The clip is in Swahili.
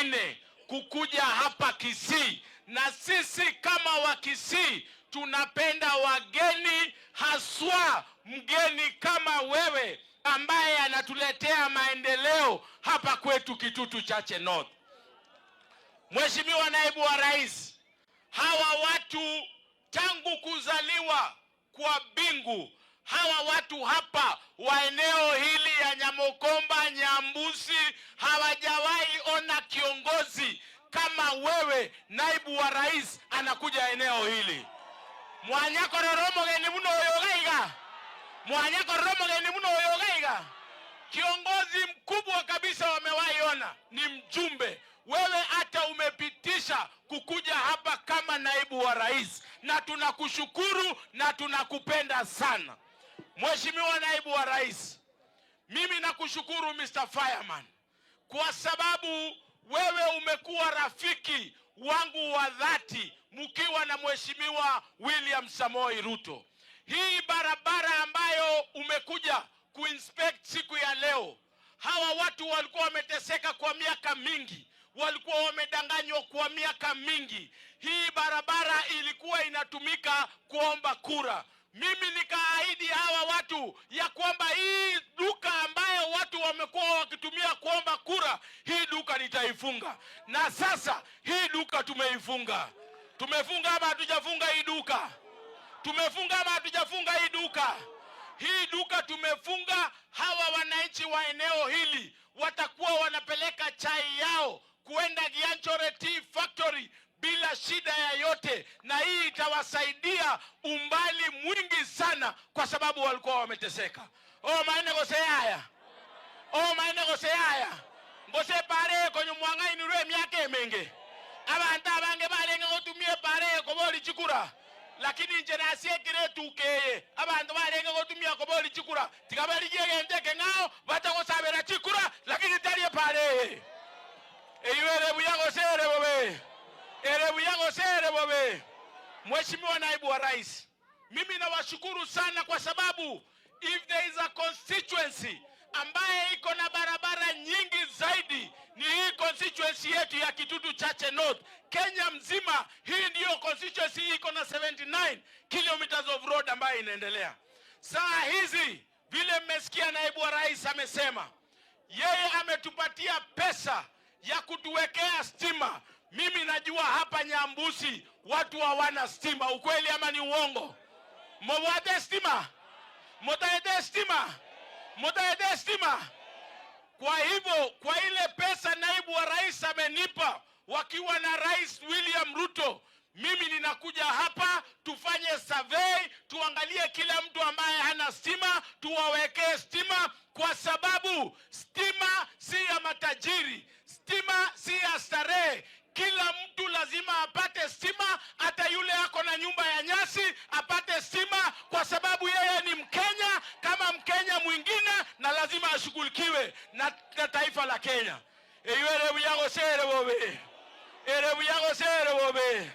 wengine kukuja hapa Kisii, na sisi kama wa Kisii tunapenda wageni, haswa mgeni kama wewe ambaye anatuletea maendeleo hapa kwetu Kitutu Chache North. Mheshimiwa Naibu wa Rais, hawa watu tangu kuzaliwa kwa Bingu, hawa watu hapa wa eneo hili ya Nyamokomba, Nyambusi, hawajawahi ona kiongozi kama wewe Naibu wa Rais anakuja eneo hili. Mwanyakororomo geni muno oyogaiga. Mwanyakororomo geni muno oyogaiga. Kiongozi mkubwa kabisa wamewahi ona ni mjumbe. Wewe hata umepitisha kukuja hapa kama Naibu wa Rais, na tunakushukuru na tunakupenda sana. Mheshimiwa Naibu wa Rais, mimi nakushukuru Mr. Fireman kwa sababu wewe umekuwa rafiki wangu wa dhati mkiwa na Mheshimiwa William Samoei Ruto. Hii barabara ambayo umekuja kuinspect siku ya leo, hawa watu walikuwa wameteseka kwa miaka mingi, walikuwa wamedanganywa kwa miaka mingi. Hii barabara ilikuwa inatumika kuomba kura. Mimi nikaahidi hawa watu ya kwamba hii duka ambayo watu wamekuwa wakitumia kuomba kura, hii duka nitaifunga. Na sasa hii duka tumeifunga. Tumefunga ama hatujafunga hii duka? Tumefunga ama hatujafunga hii duka? Hii duka tumefunga. Hawa wananchi wa eneo hili watakuwa wanapeleka chai yao kuenda Gianchore Tea Factory bila shida yoyote, na hii itawasaidia umbali mwingi sana kwa sababu walikuwa wameteseka. Maene gose haya. Maene gose haya. Gose pare konyo mwanga inurwe miaka menge. Abantu abange balenge gotumie pare koboli chikura. Lakini njenasie kire tukeye. Abantu balenge gotumia koboli chikura. Tikabali jegende ngao batagosabera chikura lakini tali pare. Eyiwere buyango sere bobe. Erebu yango sere bobe. Mheshimiwa Naibu wa Rais, mimi nawashukuru sana kwa sababu if there is a constituency ambaye iko na barabara nyingi zaidi ni hii constituency yetu ya Kitutu Chache North. Kenya mzima hii ndiyo constituency iko na 79 kilometers of road ambayo inaendelea. Saa hizi vile mmesikia Naibu wa Rais amesema yeye ametupatia pesa ya kutuwekea stima. Mimi najua hapa Nyambusi watu hawana stima. Ukweli ama ni uongo? Mwate stima? Mutaede stima? Mutaede stima? Kwa hivyo, kwa ile pesa Naibu wa Rais amenipa wakiwa na Rais William Ruto, mimi ninakuja hapa tufanye survey, tuangalie kila mtu ambaye hana stima, tuwawekee stima, kwa sababu stima si ya matajiri, stima si ya starehe. Kila mtu lazima apate stima, hata yule ako na nyumba ya nyasi apate stima, kwa sababu yeye ni Mkenya kama Mkenya mwingine na lazima ashughulikiwe na taifa la Kenya. Erebu yango sere bobe. Erebu yango sere bobe.